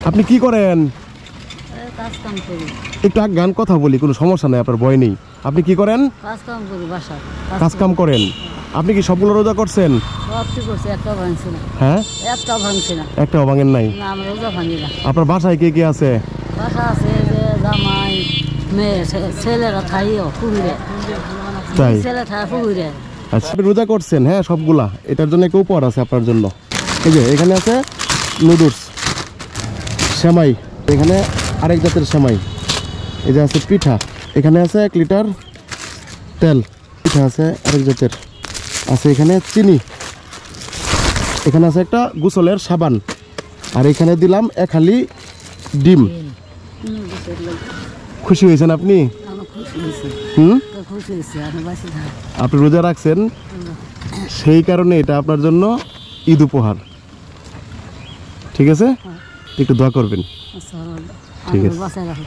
আপনি কি করেন? কাজ কাম করি। একটু গান কথা বলি, কোনো সমস্যা নাই, আপনার ভয় নেই। আপনি কি করেন? কাজ কাম করি বাসায়। কাজ কাম করেন। আপনি কি সবগুলো রোজা করছেন? সবটি করছি, একটাও ভাঙছি না। হ্যাঁ, একটাও ভাঙছি না। একটাও ভাঙেন নাই? না, আমরা রোজা ভাঙি না। আপনার বাসায় কে কে আছে? বাসা আছে যে জামাই, মেয়ে, ছেলেরা থাইও পুকুরে। তাই? ছেলে থাই পুকুরে। আচ্ছা, আপনি রোজা করছেন? হ্যাঁ, সবগুলা। এটার জন্য একটা উপহার আছে আপনার জন্য। এই যে এখানে আছে নুডলস, সেমাই, এখানে আরেক জাতের সেমাই, এই যে আছে পিঠা, এখানে আছে 1 লিটার তেল, পিঠা আছে আরেক জাতের, আছে এখানে চিনি, এখানে আছে একটা গোসলের সাবান, আর এখানে দিলাম 1 হালি ডিম। খুশি হয়েছেন আপনি? খুশি হয়েছি, আমি বাসি থাকি। আপনি রোজা রাখছেন, সেই কারণে এটা আপনার জন্য ঈদ উপহার। ঠিক আছে, একটু দোয়া করবেন। আচ্ছা, ঠিক আছে। বাসায় রাখি।